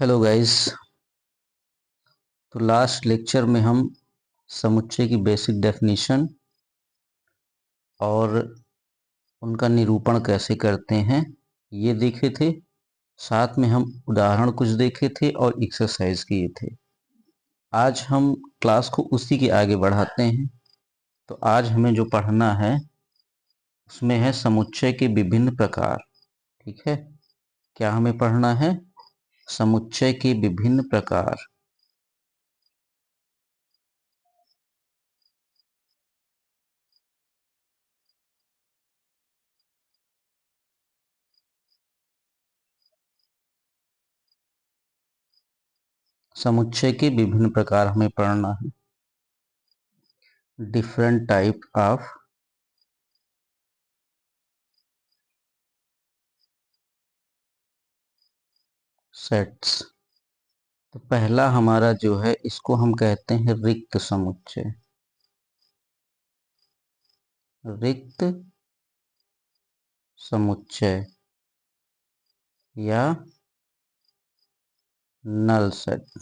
Hello guys. तो last lecture में हम समुच्चय की बेसिक डेफिनेशन और उनका निरूपण कैसे करते हैं ये देखे थे। साथ में हम उदाहरण कुछ देखे थे और एक्सरसाइज किए थे। आज हम क्लास को उसी के आगे बढ़ाते हैं। तो आज हमें जो पढ़ना है उसमें है समुच्चय के विभिन्न प्रकार। ठीक है, क्या हमें पढ़ना है? समुच्चय के विभिन्न प्रकार। समुच्चय के विभिन्न प्रकार हमें पढ़ना है। Different type of sets. तो पहला हमारा जो है इसको हम कहते हैं रिक्त समुच्चय। रिक्त समुच्चय या नल सेट।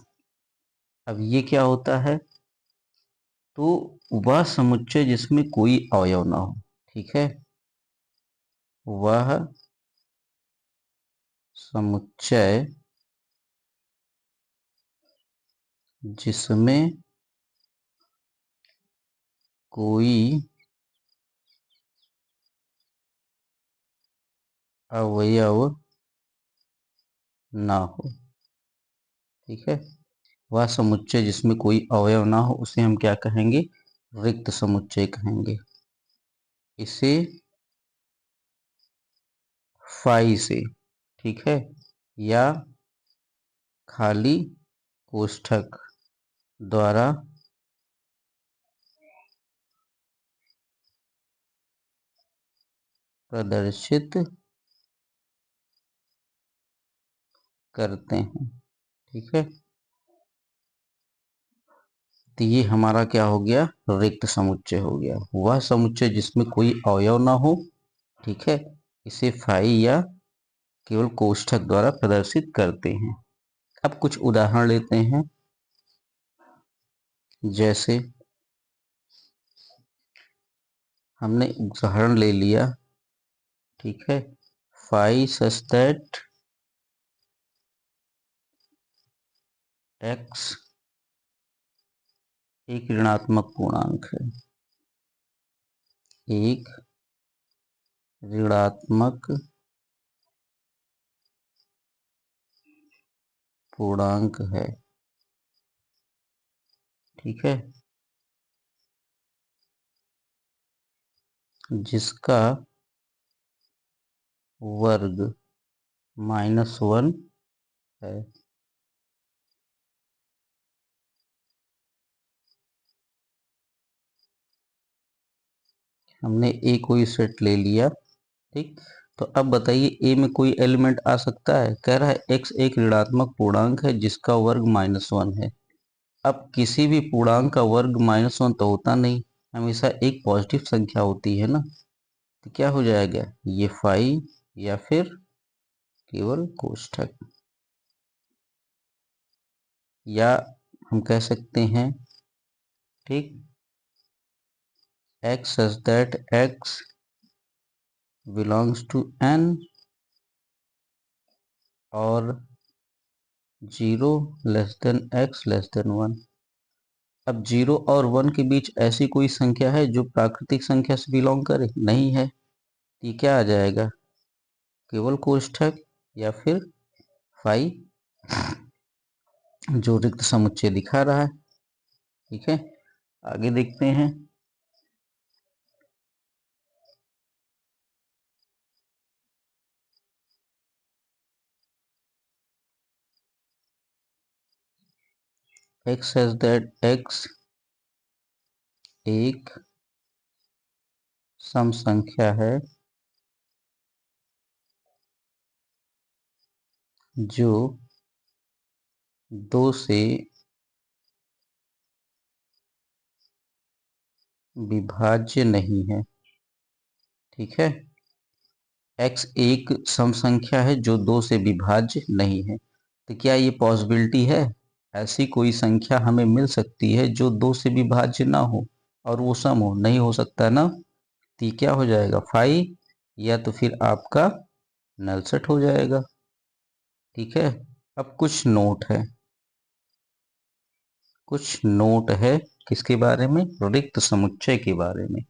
अब ये क्या होता है? तो वह समुच्चय जिसमें कोई अवयव ना हो। ठीक है, वह समुच्चय जिसमें कोई अवयव ना हो। ठीक है, वह समुच्चय जिसमें कोई अवयव ना हो उसे हम क्या कहेंगे? रिक्त समुच्चय कहेंगे। इसे फाई से, ठीक है, या खाली कोष्ठक द्वारा प्रदर्शित करते हैं। ठीक है, तो ये हमारा क्या हो गया? रिक्त समुच्चय हो गया। वह समुच्चय जिसमें कोई अवयव ना हो। ठीक है, इसे फाई या केवल कोष्ठक द्वारा प्रदर्शित करते हैं। अब कुछ उदाहरण लेते हैं। जैसे हमने उदाहरण ले लिया, ठीक है, फाई सच दैट एक्स एक ऋणात्मक पूर्णांक है। एक ऋणात्मक पूर्णांक है। ठीक है, जिसका वर्ग -1 है। हमने ए कोई सेट ले लिया। ठीक, तो अब बताइए ए में कोई एलिमेंट आ सकता है? कह रहा है एक्स एक ऋणात्मक पूर्णांक है जिसका वर्ग -1 है। अब किसी भी पूर्णांक का वर्ग -1 तो होता नहीं, हमेशा एक पॉजिटिव संख्या होती है ना। तो क्या हो जाएगा? ये फाई या फिर केवल कोष्ठक, या हम कह सकते हैं, ठीक, x such that x belongs to n और 0 less than x less than 1। अब 0 और 1 के बीच ऐसी कोई संख्या है जो प्राकृतिक संख्या से बिलोंग करे? नहीं है। ये क्या आ जाएगा? केवल कोष्ठक या फिर फाई, जो रिक्त समुच्चय दिखा रहा है। ठीक है, आगे देखते हैं। x says that x एक सम संख्या है जो 2 से विभाज्य नहीं है। ठीक है, x एक सम संख्या है जो 2 से विभाज्य नहीं है। तो क्या ये पॉसिबिलिटी है? ऐसी कोई संख्या हमें मिल सकती है जो 2 से विभाज्य ना हो और वो सम हो? नहीं हो सकता ना। तो ये क्या हो जाएगा? 5, या तो फिर आपका नल सेट हो जाएगा। ठीक है। अब कुछ नोट है, कुछ नोट है किसके बारे में? रिक्त समुच्चय के बारे में।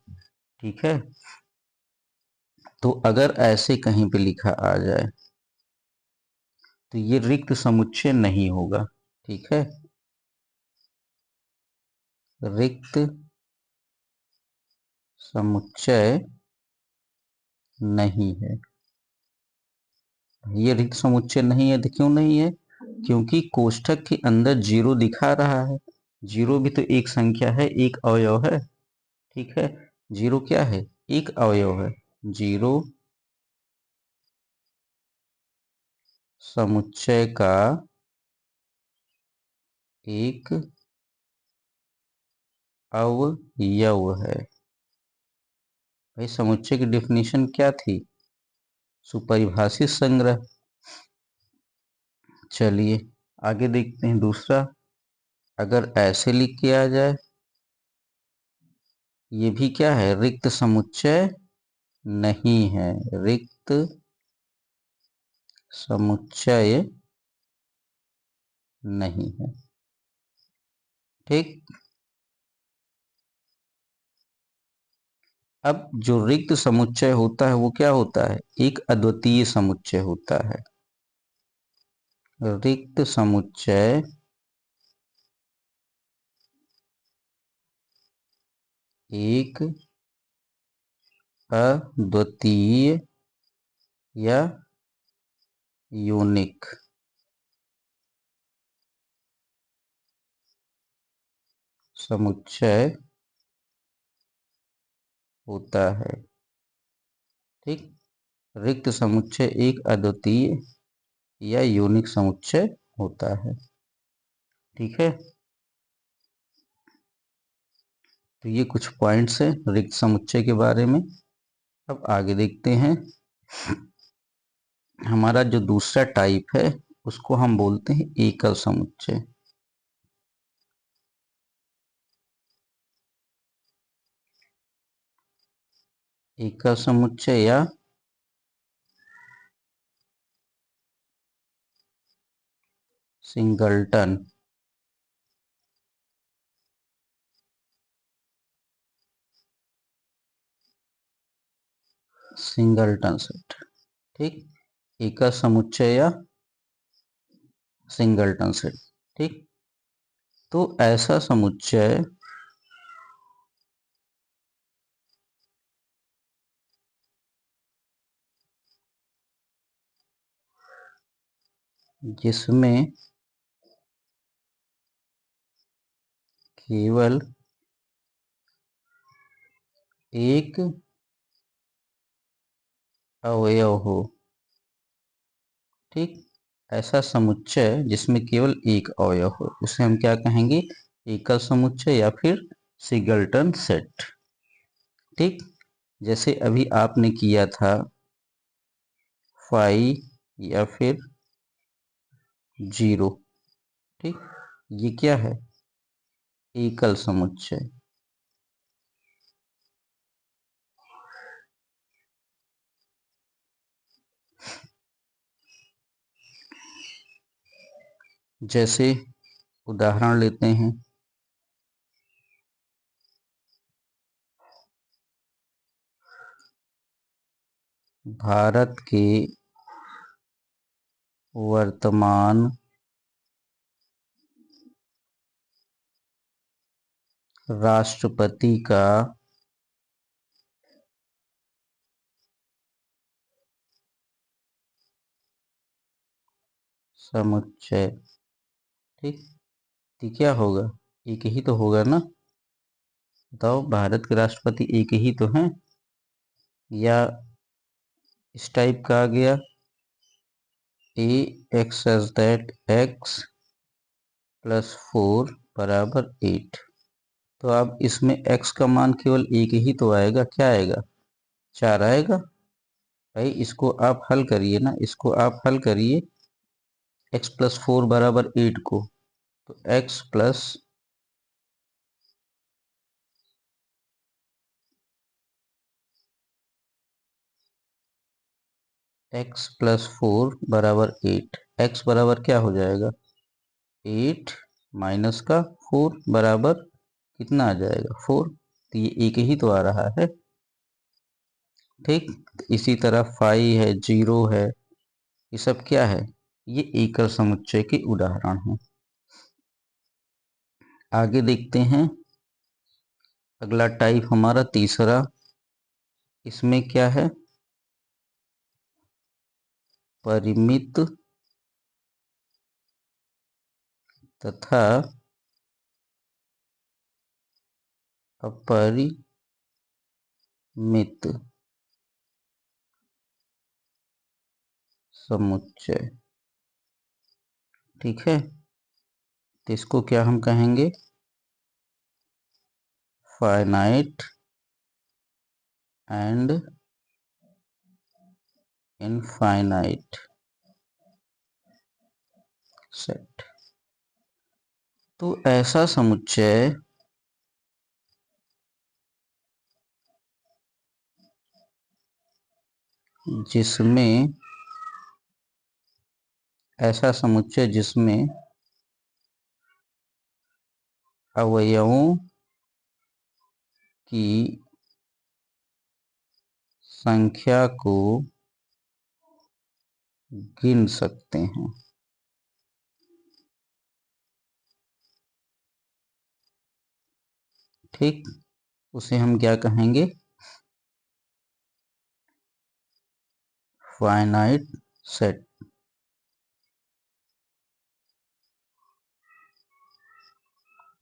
ठीक है। तो अगर ऐसे कहीं पे लिखा आ जाए तो ये रिक्त समुच्चय नहीं होगा। ठीक है। रिक्त समुच्चय नहीं है। ये रिक्त समुच्चय नहीं है तो क्यों नहीं है? क्योंकि कोष्ठक के अंदर जीरो दिखा रहा है। जीरो भी तो एक संख्या है, एक अवयव है। ठीक है। जीरो क्या है? एक अवयव है। जीरो समुच्चय का एक अवयव है। भाई समुच्चय की डेफिनेशन क्या थी? सुपरिभाषित संग्रह। चलिए आगे देखते हैं दूसरा। अगर ऐसे लिख के आ जाए, ये भी क्या है? रिक्त समुच्चय नहीं है। रिक्त समुच्चय नहीं है। ठीक। अब जो रिक्त समुच्चय होता है वो क्या होता है? एक अद्वितीय समुच्चय होता है। रिक्त समुच्चय एक अद्वितीय या यूनिक समुच्चय होता है। ठीक। रिक्त समुच्चय एक अद्वितीय या यूनिक समुच्चय होता है। ठीक है। तो ये कुछ पॉइंट्स हैं रिक्त समुच्चय के बारे में। अब आगे देखते हैं। हमारा जो दूसरा टाइप है उसको हम बोलते हैं एकल समुच्चय। एकल समुच्चय या सिंगलटन। Singleton set. ठीक। एकल समुच्चय या सिंगलटन सेट। ठीक। तो ऐसा समुच्चय जिसमें केवल एक अवयव हो। ठीक। ऐसा समुच्चय जिसमें केवल एक अवयव हो उसे हम क्या कहेंगे? एकल समुच्चय या फिर सिंगलटन सेट। ठीक। जैसे अभी आपने किया था 5 या फिर 0। ठीक। ये क्या है? एकल समुच्चय। जैसे उदाहरण लेते हैं। भारत के वर्तमान राष्ट्रपति का समुच्चय। ठीक। तो क्या होगा? एक ही तो होगा ना। बताओ, भारत के राष्ट्रपति एक ही तो हैं, या इस टाइप का आ गया a x as that x plus 4 बराबर 8। तो अब इसमें x का मान केवल एक ही तो आएगा। क्या आएगा? 4 आएगा। भाई इसको आप हल करिए ना, इसको आप हल करिए। x+4 बराबर 8 को, तो x प्लस 4 बराबर 8, x बराबर क्या हो जाएगा, 8 माइनस का 4 बराबर कितना आ जाएगा, 4। तो ये एक ही तो आ रहा है, ठीक। इसी तरह 5 है, 0 है, ये सब क्या है, ये एकल समुच्चय के उदाहरण हैं। आगे देखते हैं, अगला टाइप हमारा तीसरा, इसमें क्या है, परिमित तथा अपरिमित समुच्चय, ठीक है। तो इसको क्या हम कहेंगे, फाइनाइट एंड इनफाइनाइट सेट। तो ऐसा समुच्चय जिसमें अवयवों की संख्या को गिन सकते हैं, ठीक। उसे हम क्या कहेंगे, फाइनाइट सेट।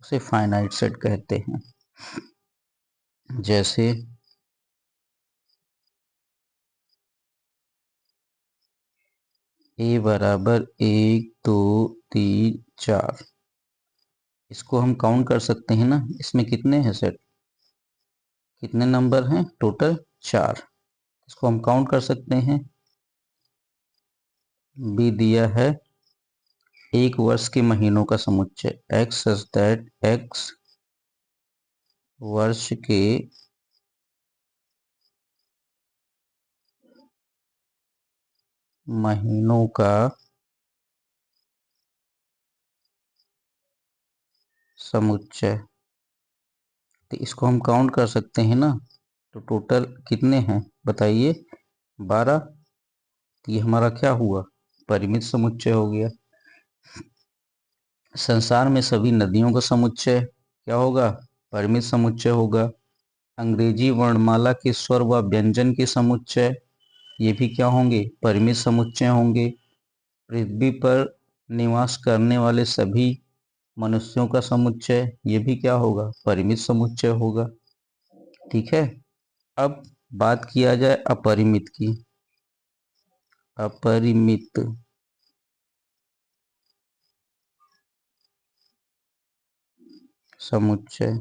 उसे फाइनाइट सेट कहते हैं। जैसे a बराबर 1 2 3 4, इसको हम काउंट कर सकते हैं ना, इसमें कितने हैं सेट, कितने नंबर हैं टोटल, 4। इसको हम काउंट कर सकते हैं। b दिया है एक वर्ष के महीनों का समुच्चय, x सच दैट x वर्ष के महीनों का समुच्चय। तो इसको हम काउंट कर सकते हैं ना, तो टोटल कितने हैं बताइए, 12। तो ये हमारा क्या हुआ, परिमित समुच्चय हो गया। संसार में सभी नदियों का समुच्चय क्या होगा, परिमित समुच्चय होगा। अंग्रेजी वर्णमाला के स्वर व व्यंजन के समुच्चय, ये भी क्या होंगे, परिमित समुच्चय होंगे। पृथ्वी पर निवास करने वाले सभी मनुष्यों का समुच्चय, ये भी क्या होगा, परिमित समुच्चय होगा, ठीक है। अब बात किया जाए अपरिमित की, अपरिमित समुच्चय,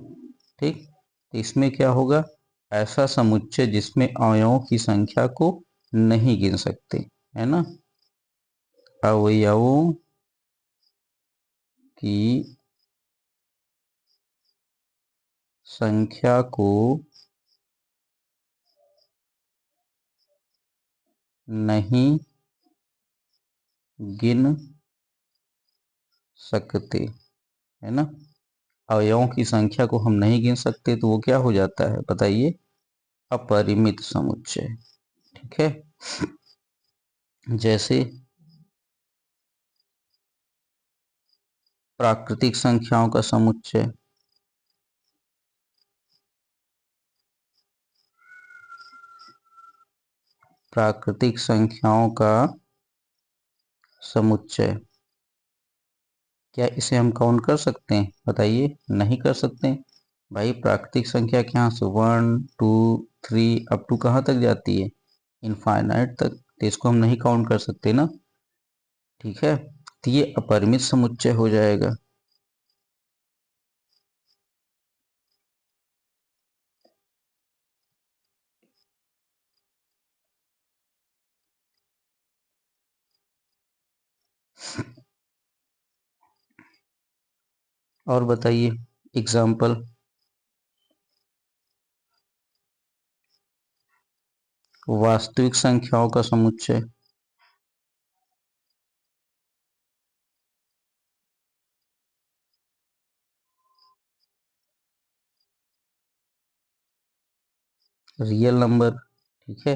ठीक। तो इसमें क्या होगा, ऐसा समुच्चय जिसमें अवयवों की संख्या को नहीं गिन सकते, है ना, अवयवों की संख्या को नहीं गिन सकते, है ना। अवयवों की संख्या को हम नहीं गिन सकते तो वो क्या हो जाता है बताइए, अपरिमित समुच्चय, ठीक है। जैसे प्राकृतिक संख्याओं का समुच्चय, प्राकृतिक संख्याओं का समुच्चय, क्या इसे हम काउंट कर सकते हैं बताइए, नहीं कर सकते। भाई प्राकृतिक संख्या क्या से 1 2 3 अप टू कहाँ तक जाती है, इनफाइनाइट तक, तो इसको हम नहीं काउंट कर सकते ना, ठीक है। तो ये अपरिमित समुच्चय हो जाएगा। और बताइए एग्जाम्पल। वास्तविक संख्याओं का समुच्चय। Real number. ठीक है।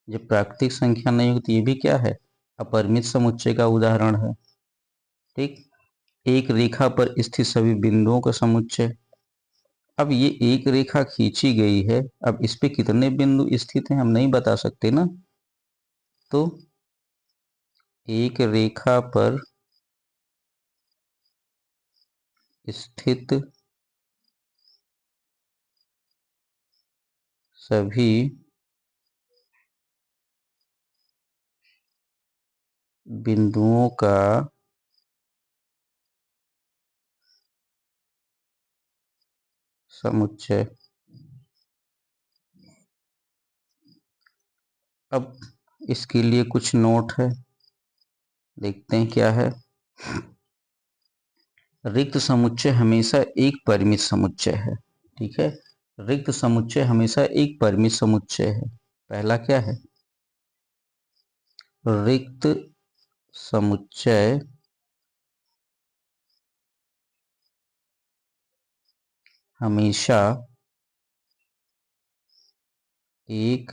जब प्राकृतिक संख्या नहीं होती, ये भी क्या है, अपरिमित समुच्चय का उदाहरण है। ठीक। एक रेखा पर स्थित सभी बिंदुओं का समुच्चय। अब ये एक रेखा खींची गई है, अब इस पे कितने बिंदु स्थित हैं हम नहीं बता सकते ना। तो एक रेखा पर स्थित सभी बिंदुओं का समुच्चय। अब इसके लिए कुछ नोट है, देखते हैं क्या है। रिक्त समुच्चय हमेशा एक परिमित समुच्चय है। ठीक है। रिक्त समुच्चय हमेशा एक परिमित समुच्चय है। पहला क्या है, रिक्त समुच्चय हमेशा एक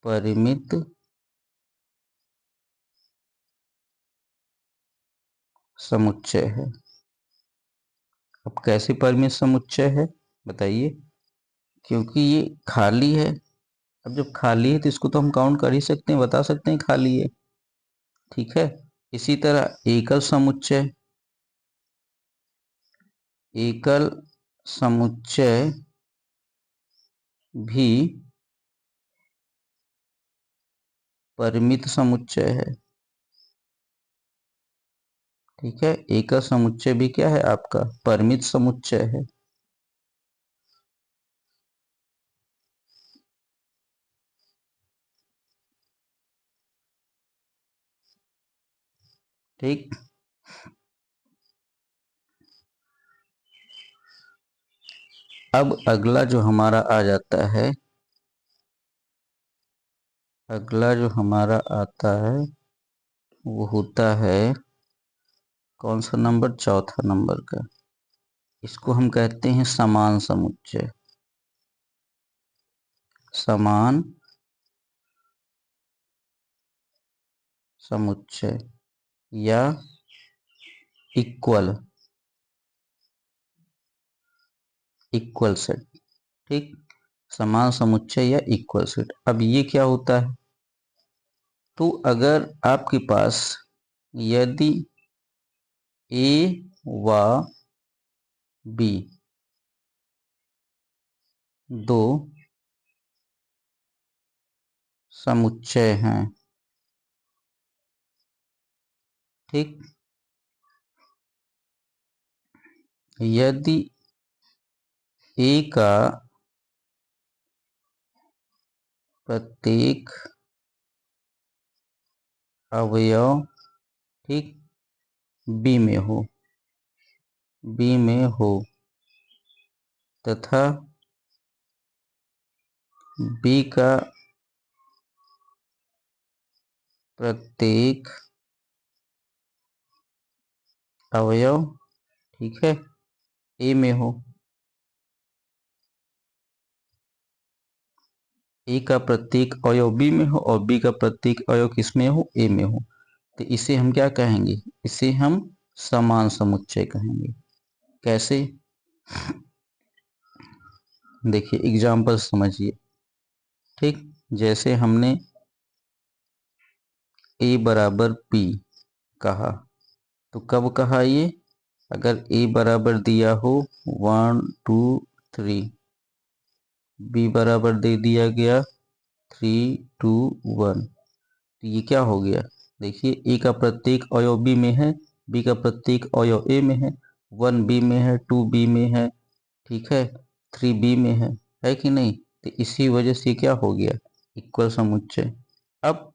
परिमित समुच्चय है। अब कैसे परिमित समुच्चय है बताइए, क्योंकि ये खाली है। अब जब खाली है तो इसको तो हम काउंट कर ही सकते हैं, बता सकते हैं खाली है। ठीक है। इसी तरह एकल समुच्चय, एकल समुच्चय भी परिमित समुच्चय है। ठीक है। एकल समुच्चय भी क्या है आपका, परिमित समुच्चय है। ठीक। अब अगला जो हमारा आ जाता है, अगला जो हमारा आता है वो होता है कौन सा नंबर, चौथा नंबर का। इसको हम कहते हैं समान समुच्चय। समान समुच्चय या इक्वल, इक्वल सेट। ठीक। समान समुच्चय या इक्वल सेट। अब ये क्या होता है, तो अगर आपके पास यदि ए व बी दो समुच्चय हैं। ठीक। यदि ए का प्रत्येक अवयव, ठीक, बी में हो, बी में हो तथा बी का प्रत्येक अवयव, ठीक है, ए में हो। ए का प्रत्येक अवयव बी में हो और बी का प्रत्येक अवयव किस में हो, ए में हो, तो इसे हम क्या कहेंगे, इसे हम समान समुच्चय कहेंगे। कैसे, देखिए एग्जाम्पल समझिए। ठीक। जैसे हमने ए बराबर पी कहा, तो कब कहा ये, अगर ए बराबर दिया हो 1 2 3, बी बराबर दे दिया गया 3 2 1, तो ये क्या हो गया, देखिए ए का प्रत्येक अवयव बी में है, बी का प्रत्येक अवयव ए में है, 1 बी में है, 2 बी में है, ठीक है, 3 बी में है कि नहीं। तो इसी वजह से क्या हो गया, इक्वल समुच्चय। अब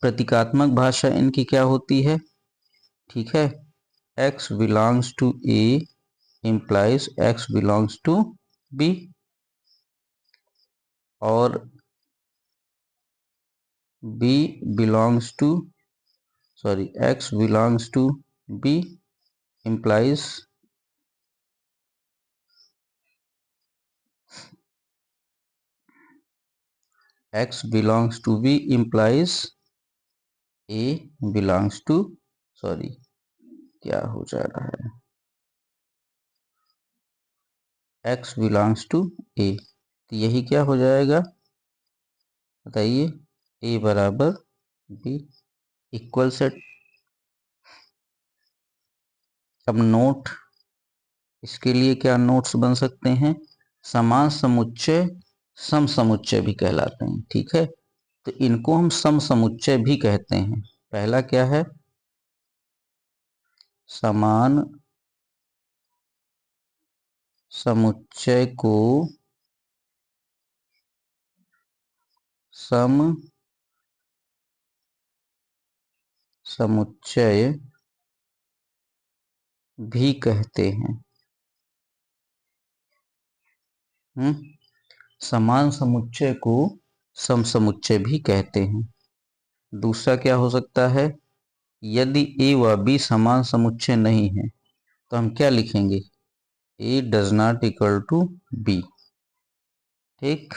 प्रतीकात्मक भाषा इनकी क्या होती है, ठीक है। x belongs to A implies x belongs to b, और b belongs to x belongs to b implies x belongs to b implies a belongs to क्या हो जा रहा है, x belongs to a, तो यही क्या हो जाएगा बताइए, a बराबर b इक्वल सेट। अब नोट, इसके लिए क्या नोट्स बन सकते हैं, समान समुच्चय सम समुच्चय भी कहलाते हैं, ठीक है। तो इनको हम सम समुच्चय भी कहते हैं। पहला क्या है, समान समुच्चय को सम समुच्चय भी कहते हैं। समान समुच्चय को सम समुच्चय भी कहते हैं। दूसरा क्या हो सकता है, यदि a व b समान समुच्चय नहीं है तो हम क्या लिखेंगे, a does not equal to b, ठीक।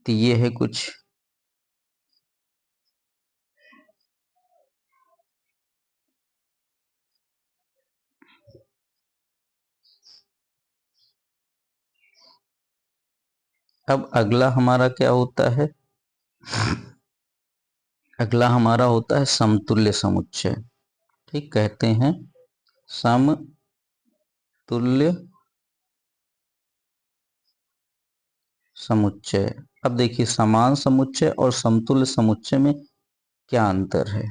तो ये है कुछ। अब अगला हमारा क्या होता है, अगला हमारा होता है समतुल्य समुच्चय, ठीक, कहते हैं समतुल्य समुच्चय। अब देखिए समान समुच्चय और समतुल्य समुच्चय में क्या अंतर है।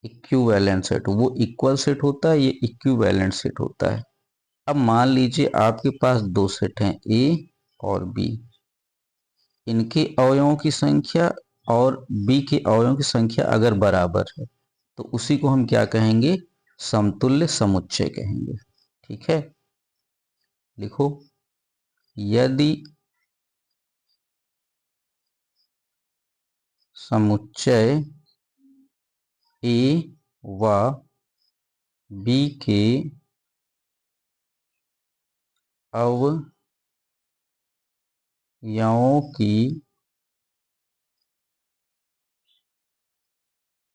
इक्विवेलेंट सेट, वो इक्वल सेट होता है, ये इक्विवेलेंट सेट होता है। अब मान लीजिए आपके पास दो सेट हैं ए और बी, इनके अवयवों की संख्या और बी के अवयवों की संख्या अगर बराबर है तो उसी को हम क्या कहेंगे, समतुल्य समुच्चय कहेंगे, ठीक है। लिखो, यदि समुच्चय ए व बी के अवयवों की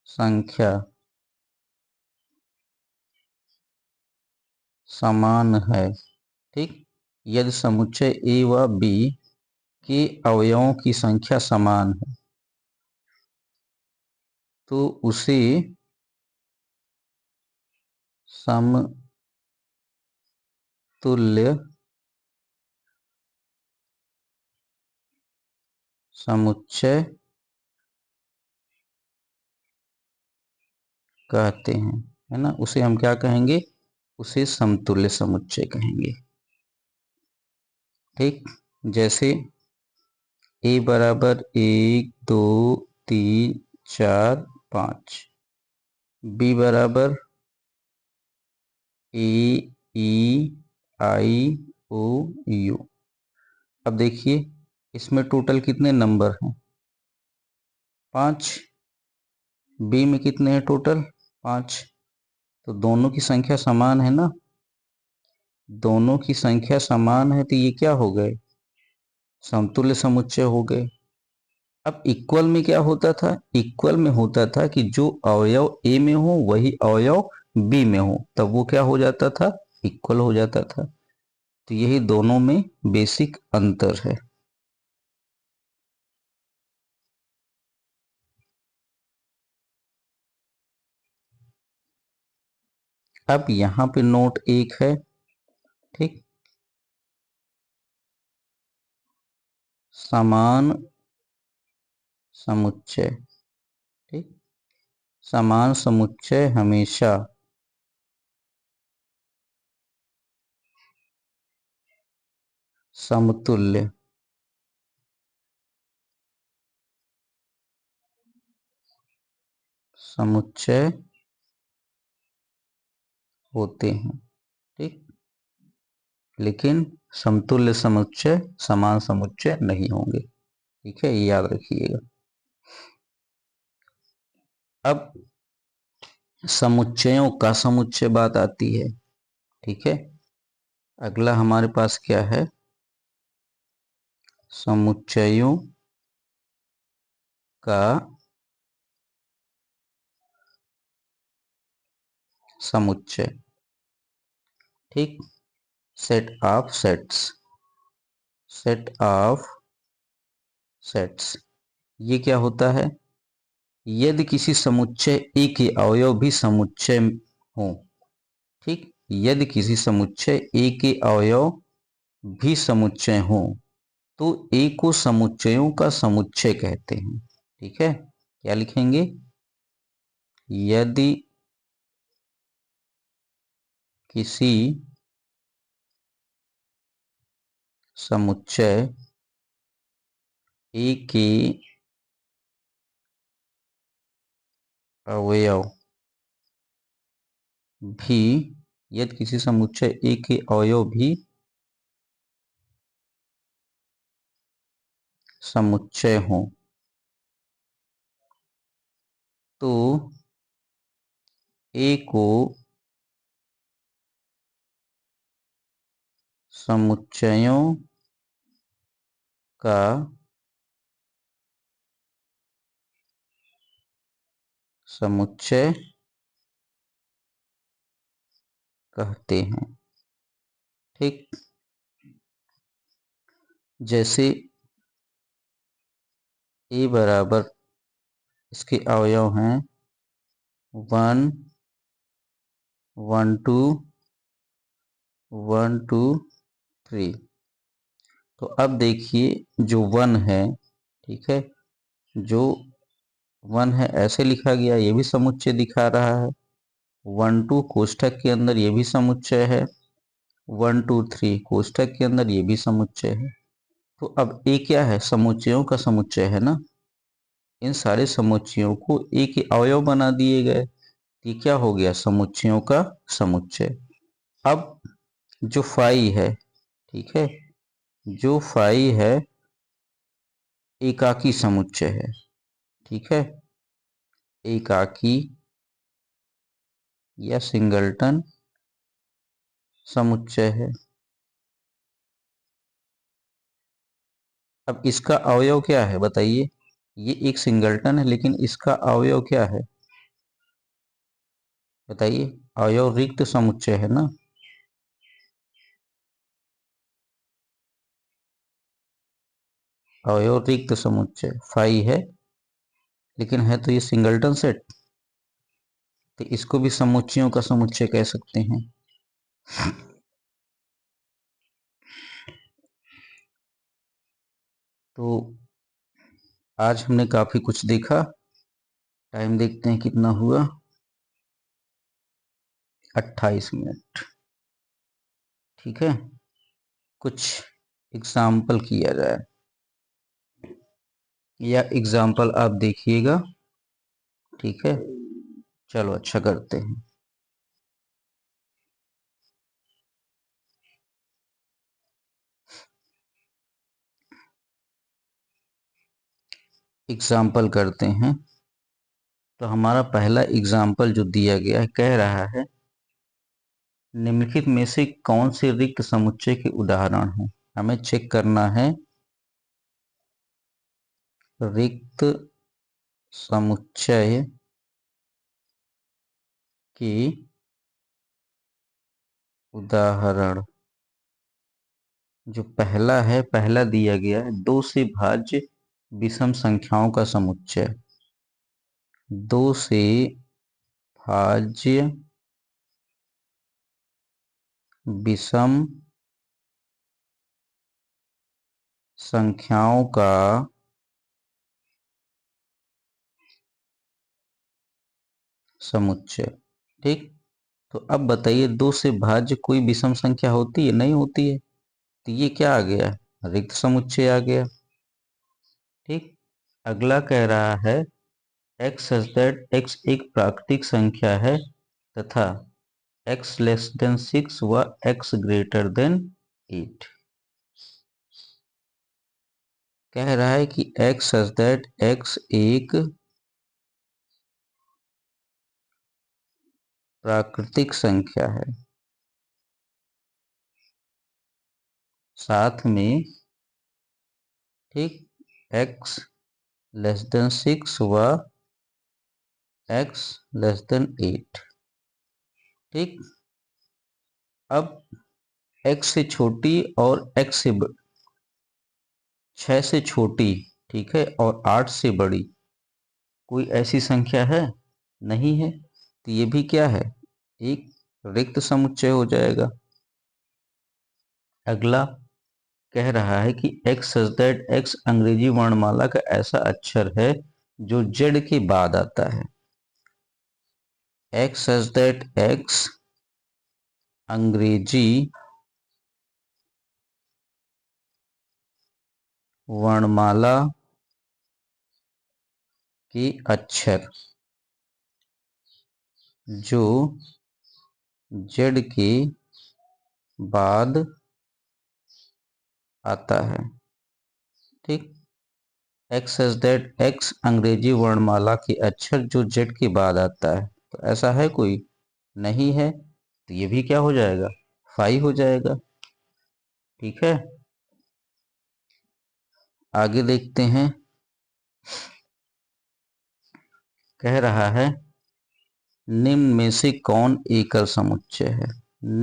संख्या समान है, ठीक। यदि समुच्चय ए व बी के अवयवों की संख्या समान है तो उसे समतुल्य समुच्चय कहते हैं, है ना। उसे हम क्या कहेंगे, उसे समतुल्य समुच्चय कहेंगे, ठीक। जैसे ए बराबर 1 2 3 4 5, बी बराबर A E I O U। अब देखिए इसमें टोटल कितने नंबर हैं, 5। बी में कितने हैं टोटल, 5। तो दोनों की संख्या समान है ना, दोनों की संख्या समान है तो ये क्या हो गए, समतुल्य समुच्चय हो गए। अब इक्वल में क्या होता था, इक्वल में होता था कि जो अवयव ए में हो वही अवयव बी में हो, तब वो क्या हो जाता था, इक्वल हो जाता था। तो यही दोनों में बेसिक अंतर है। अब यहाँ पे नोट एक है, ठीक, समान समुच्चय, ठीक, समान समुच्चय हमेशा समतुल्य समुच्चय होते हैं। ठीक, लेकिन समतुल्य समुच्चय समान समुच्चय नहीं होंगे। ठीक है, ये याद रखिएगा। अब समुच्चयों का समुच्चय बात आती है। ठीक है, अगला हमारे पास क्या है? समुच्चयों का समुच्चय। ठीक, set of sets, set of sets, ये क्या होता है? यदि किसी समुच्चय ए के अवयव भी समुच्चय हो। ठीक, यदि किसी समुच्चय ए के अवयव भी समुच्चय हो तो ए को समुच्चयों का समुच्चय कहते हैं। ठीक है, क्या लिखेंगे? यदि किसी समुच्चय ए के अवयव भी, यदि किसी समुच्चय ए के अवयव भी समुच्चय हो तो ए को समुच्चयों का समुच्चय कहते हैं। ठीक, जैसे ए बराबर, इसके अवयव हैं 1 1 2 1 2 3। तो अब देखिए जो 1 है, ठीक है, जो 1 है ऐसे लिखा गया, ये भी समुच्चय दिखा रहा है। 1 2 कोष्ठक के अंदर ये भी समुच्चय है। 1 2 3 कोष्ठक के अंदर ये भी समुच्चय है। तो अब ए क्या है? समुच्चयों का समुच्चय है ना। इन सारे समुच्चयों को ए के अवयव बना दिए गए, ये क्या हो गया? समुच्चयों का समुच्चय। अब जो फाई है, ठीक है, जो फाई है एकाकी समुच्चय है। ठीक है, एकाकी या सिंगलटन समुच्चय है। अब इसका अवयव क्या है बताइए? ये एक सिंगलटन है, लेकिन इसका अवयव क्या है बताइए? अवयव रिक्त समुच्चय है ना। अवयव रिक्त समुच्चय फाई है, लेकिन है तो ये सिंगलटन सेट, तो इसको भी समुच्चयों का समुच्चय कह सकते हैं। तो आज हमने काफी कुछ देखा। टाइम देखते हैं कितना हुआ, 28 मिनट। ठीक है, कुछ एग्जाम्पल किया जाए, या एग्जाम्पल आप देखिएगा। ठीक है, चलो अच्छा करते हैं। एग्जाम्पल करते हैं। तो हमारा पहला एग्जाम्पल जो दिया गया है, कह रहा है निम्नलिखित में से कौन से रिक्त समुच्चय के उदाहरण हैं? हमें चेक करना है रिक्त समुच्चय के उदाहरण। जो पहला है, पहला दिया गया है 2 से भाज्य विषम संख्याओं का समुच्चय। 2 से भाज्य विषम संख्याओं का समुच्चय। ठीक, तो अब बताइए 2 से भाज्य कोई विषम संख्या होती है? नहीं होती है, तो ये क्या आ गया? रिक्त समुच्चय आ गया। ठीक, अगला कह रहा है x सच दैट x एक प्राकृतिक संख्या है तथा x लेस देन 6 व x ग्रेटर देन 8। कह रहा है कि x सच दैट x एक प्राकृतिक संख्या है, साथ में ठीक x लेस देन 6 व x लेस देन 8। ठीक, अब x से छोटी और x से 6 से छोटी, ठीक है, और 8 से बड़ी कोई ऐसी संख्या है? नहीं है। तो ये भी क्या है? एक रिक्त समुच्चय हो जाएगा। अगला कह रहा है कि x सच दैट x अंग्रेजी वर्णमाला का ऐसा अक्षर है जो z के बाद आता है। x सच दैट x अंग्रेजी वर्णमाला के अक्षर जो z के बाद आता है। ठीक, x सच दैट x अंग्रेजी वर्णमाला के अक्षर जो z के बाद आता है। तो ऐसा है कोई? नहीं है। तो ये भी क्या हो जाएगा? फाई हो जाएगा। ठीक है, आगे देखते हैं। कह रहा है निम्न में से कौन एकल समुच्चय है?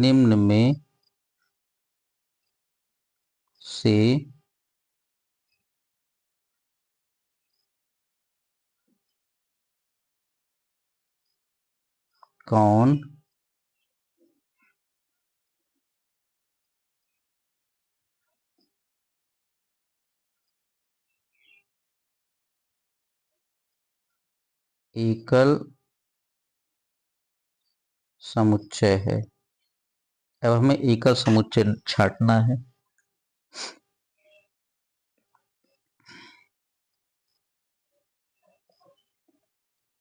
निम्न में से कौन एकल समुच्चय है? अब हमें एकल समुच्चय छांटना है।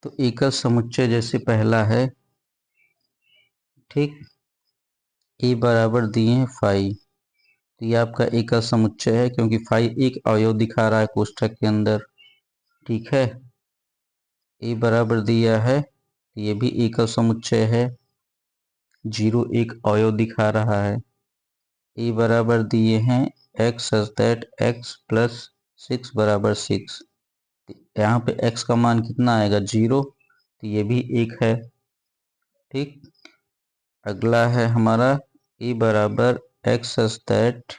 तो एकल समुच्चय जैसे पहला है, ठीक, ए बराबर दिए हैं फाई। तो ये आपका एकल समुच्चय है क्योंकि फाई एक अवयव दिखा रहा है कोष्ठक के अंदर। ठीक है, ए बराबर दिया है, ये भी एकल समुच्चय है। 0 एक अवयव दिखा रहा है। ए बराबर दिए हैं x such that x plus 6 बराबर 6। यहाँ पे x का मान कितना आएगा? 0। तो ये भी एक है। ठीक, अगला है हमारा ए बराबर x सच दैट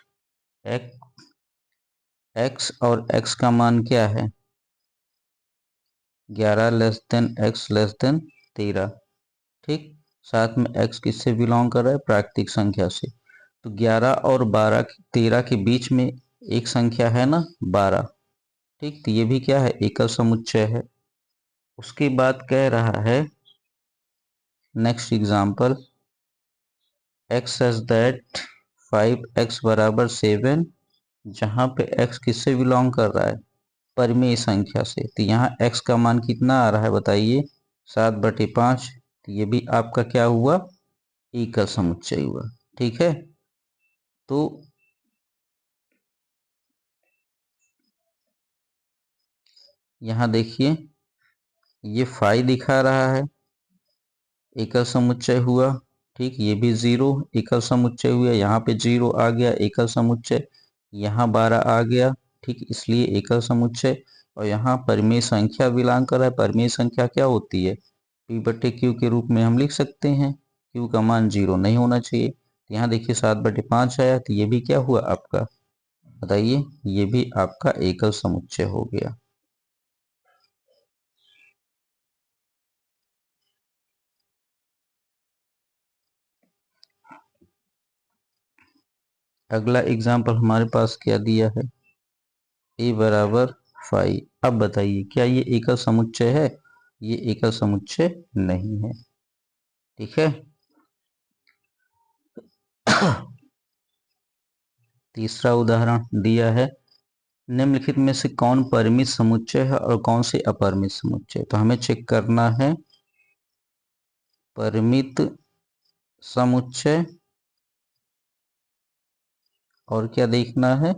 x और x का मान क्या है? 11 less than x less than 13। ठीक, साथ में x किससे बिलोंग कर रहा है? प्राकृतिक संख्या से। तो 11 और 12 13 के बीच में एक संख्या है ना, 12। ठीक, तो ये भी क्या है? एकल समुच्चय है। उसके बाद कह रहा है next example x such that 5x बराबर 7, जहाँ पे x किससे बिलोंग कर रहा है? परिमेय संख्या से। तो यहाँ x का मान कितना आ रहा है बताइए? 7/5। तो ये भी आपका क्या हुआ? एकल समुच्चय हुआ। ठीक है, तो यहाँ देखिए ये फाई दिखा रहा है, एकल समुच्चय हुआ। ठीक, ये भी 0 एकल समुच्चय हुआ। यहाँ पे 0 आ गया, एकल समुच्चय। यहाँ 12 आ गया, ठीक, इसलिए एकल समुच्चय। और यहाँ परिमेय संख्या बिलोंग कर रहा है। परिमेय संख्या क्या होती है? p/q के रूप में हम लिख सकते हैं। q का मान 0 नहीं होना चाहिए। यहाँ देखिए 7/5 आया, तो ये भी क्या हुआ आपका? बताइए, ये भी आपका एकल समुच्चय हो गया। अगला एग्जाम्पल हमारे पास क्या दिया है? ए बराबर 5। अब बताइए क्या ये एकल समुच्चय है? ये एकल समुच्चय नहीं है। ठीक है, तीसरा उदाहरण दिया है निम्नलिखित में से कौन परिमित समुच्चय है और कौन से अपरिमित समुच्चय? तो हमें चेक करना है परिमित समुच्चय और क्या देखना है?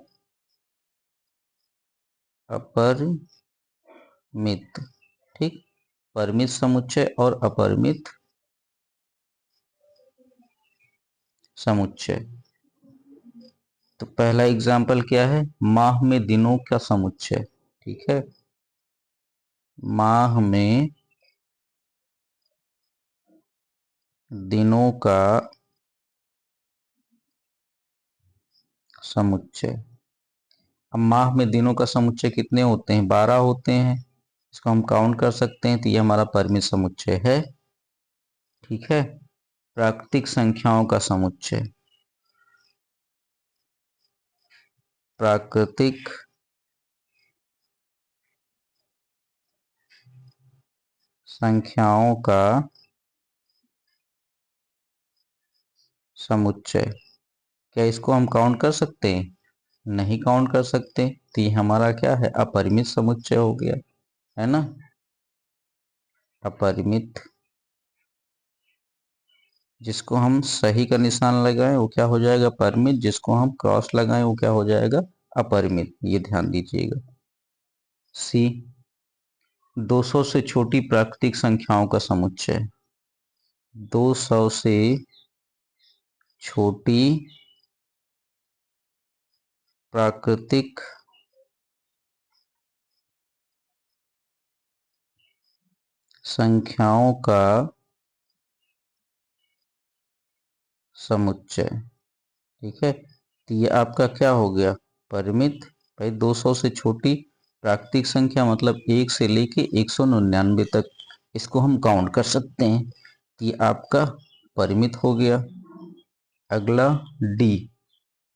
अपरिमित। ठीक, परिमित समुच्चय और अपरिमित समुच्चय। तो पहला एग्जाम्पल क्या है? माह में दिनों का समुच्चय। ठीक है, माह में दिनों का समुच्चय। अब माह में दिनों का समुच्चय कितने होते हैं? 12 होते हैं। इसको हम काउंट कर सकते हैं, तो ये हमारा परिमित समुच्चय है। ठीक है, प्राकृतिक संख्याओं का समुच्चय। प्राकृतिक संख्याओं का समुच्चय। क्या इसको हम काउंट कर सकते हैं? नहीं काउंट कर सकते, तो ये हमारा क्या है? अपरिमित समुच्चय हो गया, है ना। अपरिमित, जिसको हम सही का निशान लगाएं वो क्या हो जाएगा? परिमित। जिसको हम क्रॉस लगाएं वो क्या हो जाएगा? अपरिमित। ये ध्यान दीजिएगा। सी, 200 से छोटी प्राकृतिक संख्याओं का समुच्चय। 200 से छोटी प्राकृतिक संख्याओं का समुच्चय। ठीक है, तो ये आपका क्या हो गया? परिमित। भाई 200 से छोटी प्राकृतिक संख्या मतलब 1 से लेके 199 तक, इसको हम काउंट कर सकते हैं, तो ये आपका परिमित हो गया। अगला डी,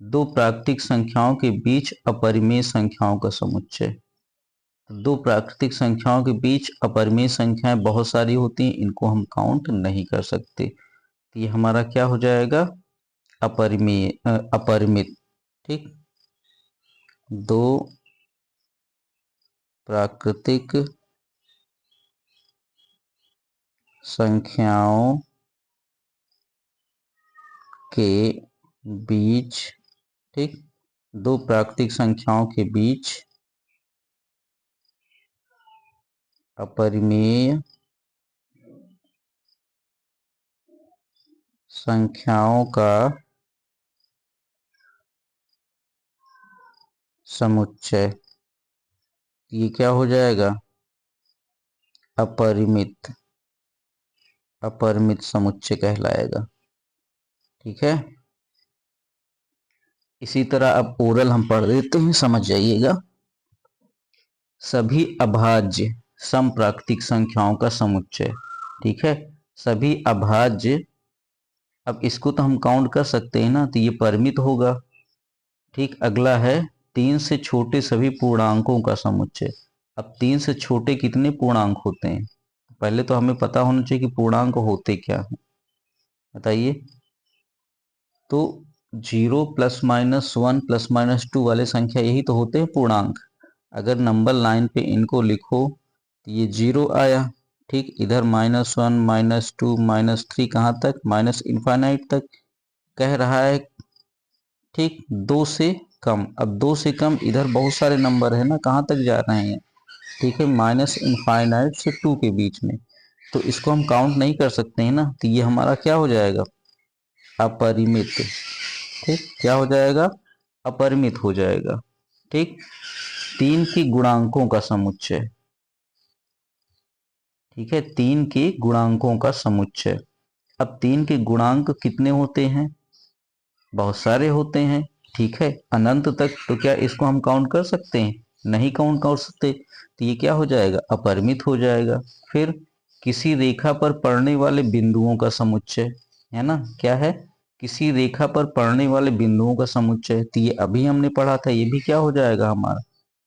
दो प्राकृतिक संख्याओं के बीच अपरिमेय संख्याओं का समुच्चय। दो प्राकृतिक संख्याओं के बीच अपरिमेय संख्याएं बहुत सारी होती हैं, इनको हम काउंट नहीं कर सकते, तो ये हमारा क्या हो जाएगा? अपरिमेय अपरिमित। ठीक, दो प्राकृतिक संख्याओं के बीच, ठीक, दो प्राकृतिक संख्याओं के बीच अपरिमेय संख्याओं का समुच्चय। ये क्या हो जाएगा? अपरिमित। अपरिमित समुच्चय कहलाएगा। ठीक है, इसी तरह अब ओरल हम पढ़ देते हैं, समझ जाइएगा। सभी अभाज्य सम प्राकृतिक संख्याओं का समुच्चय। ठीक है, सभी अभाज्य, अब इसको तो हम काउंट कर सकते हैं ना, तो ये परिमित होगा। ठीक, अगला है 3 से छोटे सभी पूर्णांकों का समुच्चय। अब 3 से छोटे कितने पूर्णांक होते हैं? पहले तो हमें पता होना चाहिए कि पूर्णांक होते क्या हैं, बताइए। तो 0 प्लस माइनस 1 प्लस माइनस 2 वाले संख्या यही तो होते हैं पूर्णांक। अगर नंबर लाइन पे इनको लिखो तो ये 0 आया। ठीक, इधर -1 -2 -3 कहाँ तक? माइनस इनफाइनाइट तक कह रहा है। ठीक, 2 से कम। अब 2 से कम इधर बहुत सारे नंबर है ना, कहाँ तक जा रहे हैं? ठीक है, माइनस इनफाइनाइट से 2 के बीच में, तो इसको हम काउंट नहीं कर सकते हैं ना, तो ये हमारा क्या हो जाएगा? अपरिमित। ठीक, क्या हो जाएगा? अपरिमित हो जाएगा। ठीक, 3 की गुणांकों का समुच्चय। ठीक है, 3 के गुणांकों का समुच्चय। अब 3 के गुणांक कितने होते हैं? बहुत सारे होते हैं। ठीक है, अनंत तक, तो क्या इसको हम काउंट कर सकते हैं? नहीं काउंट कर सकते, तो ये क्या हो जाएगा? अपरिमित हो जाएगा। फिर किसी रेखा पर पड़ने वाले बिंदुओं का समुच्चय, है ना, क्या है? किसी रेखा पर पड़ने वाले बिंदुओं का समुच्चय, तो ये अभी हमने पढ़ा था, ये भी क्या हो जाएगा? हमारा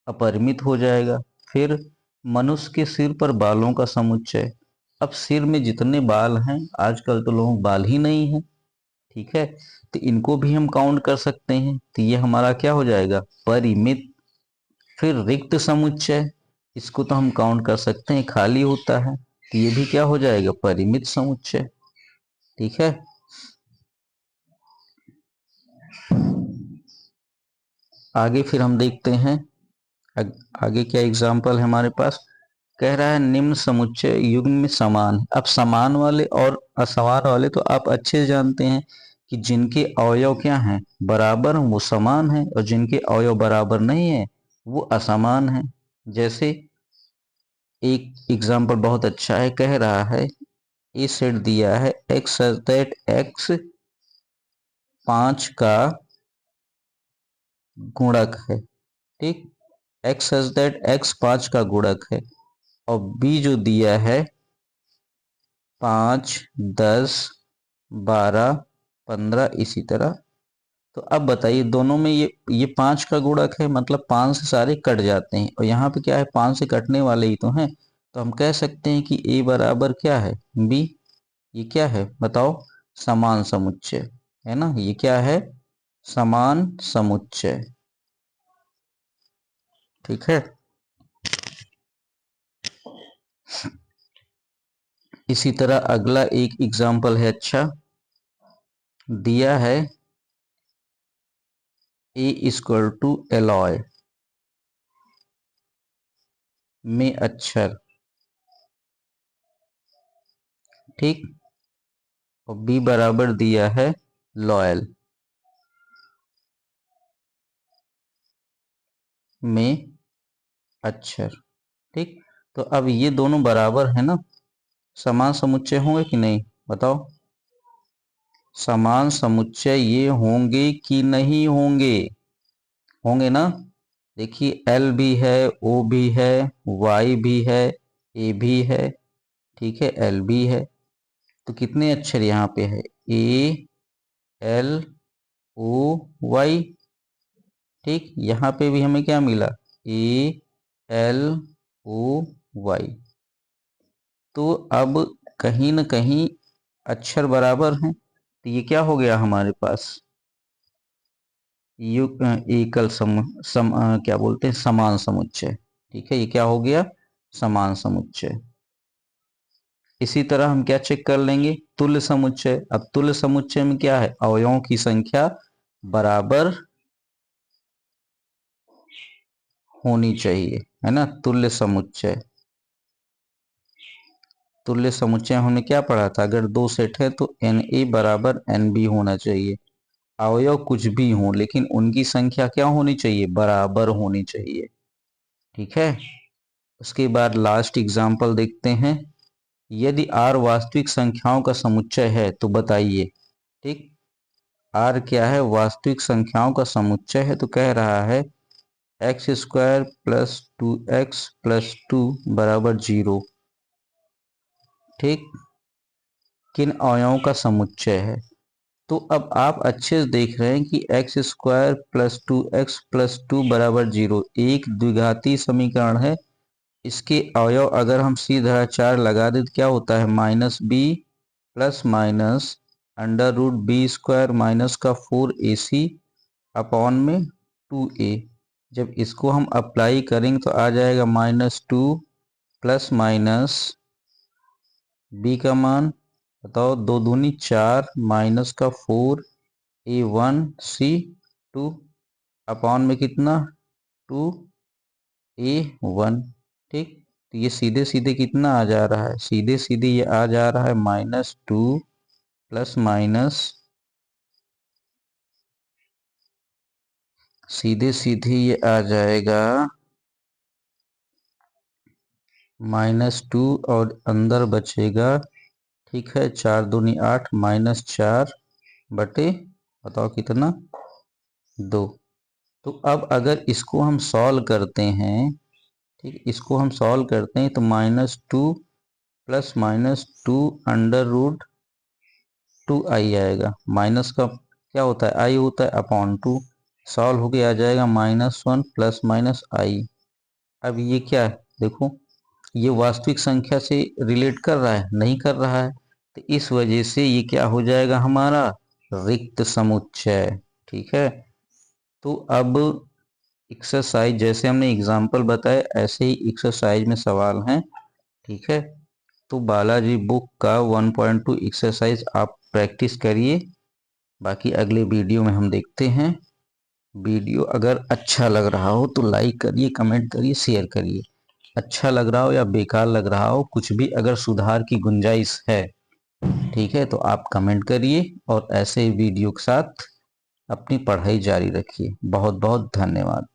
अपरिमित हो जाएगा। फिर मनुष्य के सिर पर बालों का समुच्चय। अब सिर में जितने बाल हैं, आजकल तो लोगों बाल ही नहीं है। ठीक है, तो इनको भी हम काउंट कर सकते हैं, तो ये हमारा क्या हो जाएगा? परिमित। फिर रिक्त समुच्चय, इसको तो हम काउंट कर सकते हैं, खाली होता है, तो ये भी क्या हो जाएगा, परिमित समुच्चय। ठीक है। आगे फिर हम देखते हैं आगे क्या एग्जाम्पल है हमारे पास। कह रहा है निम्न समुच्चय युग्म में समान। अब समान वाले और असमान वाले तो आप अच्छे से जानते हैं कि जिनके अवयव क्या हैं, बराबर हैं, वो समान है, और जिनके अवयव बराबर नहीं है वो असमान है। जैसे एक एग्जाम्पल बहुत अच्छा है, कह रहा है ए सेट दिया है एक्स सच दैट एक्स 5 का गुणक है। ठीक, एक्स सच दैट एक्स 5 का गुणक है, और बी जो दिया है 5, 10, 12, 15 इसी तरह। तो अब बताइए दोनों में ये 5 का गुणक है, मतलब 5 से सारे कट जाते हैं, और यहाँ पे क्या है, 5 से कटने वाले ही तो हैं। तो हम कह सकते हैं कि ए बराबर क्या है, बी। ये क्या है बताओ, समान समुच्चय है ना। ये क्या है, समान समुच्चय। ठीक है। इसी तरह अगला एक एग्जाम्पल है, अच्छा दिया है ए इक्वल टू एलॉय में अक्षर। ठीक, और बी बराबर दिया है लॉयल में अक्षर। ठीक, तो अब ये दोनों बराबर है ना, समान समुच्चय होंगे कि नहीं बताओ। समान समुच्चय ये होंगे कि नहीं होंगे, होंगे ना। देखिए एल भी है, ओ भी है, वाई भी है, ए भी है। ठीक है, एल भी है, तो कितने अक्षर यहाँ पे है, ए एल ओ वाई। ठीक, यहाँ पे भी हमें क्या मिला, ए एल ओ वाई। तो अब कहीं न कहीं अक्षर बराबर हैं, तो ये क्या हो गया हमारे पास, एकल क्या बोलते हैं, समान समुच्चय। ठीक है, ये क्या हो गया, समान समुच्चय। इसी तरह हम क्या चेक कर लेंगे, तुल्य समुच्चय। अब तुल्य समुच्चय में क्या है, अवयवों की संख्या बराबर होनी चाहिए, है ना। तुल्य समुच्चय, तुल्य समुच्चय हमने क्या पढ़ा था, अगर दो सेट है तो एन ए बराबर एन बी होना चाहिए। अवयव कुछ भी हो लेकिन उनकी संख्या क्या होनी चाहिए, बराबर होनी चाहिए। ठीक है। उसके बाद लास्ट एग्जाम्पल देखते हैं, यदि r वास्तविक संख्याओं का समुच्चय है तो बताइए। ठीक, r क्या है, वास्तविक संख्याओं का समुच्चय है, तो कह रहा है x square plus 2x plus 2 बराबर 0। ठीक, किन अवयवों का समुच्चय है। तो अब आप अच्छे से देख रहे हैं कि x square plus 2x plus 2 बराबर 0 एक द्विघाती समीकरण है। इसके अवयव अगर हम सीधा 4 लगा दें तो क्या होता है, minus B plus minus under root B square minus का 4ac अपॉन में 2a। जब इसको हम अप्लाई करेंगे तो आ जाएगा -2 प्लस माइनस बी का मान बताओ, 2 दूनी 4 माइनस का 4a1c2 अपॉन में कितना 2a1। ठीक, तो ये सीधे सीधे कितना आ जा रहा है, सीधे सीधे ये आ जा रहा है -2 प्लस माइनस, सीधे सीधे ये आ जाएगा -2 और अंदर बचेगा। ठीक है, 4 दूनी 8 -4 बटे बताओ कितना 2। तो अब अगर इसको हम सॉल्व करते हैं, ठीक, इसको हम सॉल्व करते हैं तो -2 प्लस -2 अंडर रूट 2i आएगा। माइनस का क्या होता है, आई होता है अपॉन 2, सॉल्व होके आ जाएगा -1 प्लस माइनस आई। अब ये क्या है देखो, ये वास्तविक संख्या से रिलेट कर रहा है, नहीं कर रहा है, तो इस वजह से ये क्या हो जाएगा हमारा रिक्त समुच्चय। ठीक है, तो अब एक्सरसाइज जैसे हमने एग्जाम्पल बताए ऐसे ही एक्सरसाइज में सवाल हैं। ठीक है, तो बालाजी बुक का 1.2 एक्सरसाइज आप प्रैक्टिस करिए। बाकी अगले वीडियो में हम देखते हैं। वीडियो अगर अच्छा लग रहा हो तो लाइक करिए, कमेंट करिए, शेयर करिए। अच्छा लग रहा हो या बेकार लग रहा हो, कुछ भी अगर सुधार की गुंजाइश है, ठीक है, तो आप कमेंट करिए और ऐसे वीडियो के साथ अपनी पढ़ाई जारी रखिए। बहुत बहुत धन्यवाद।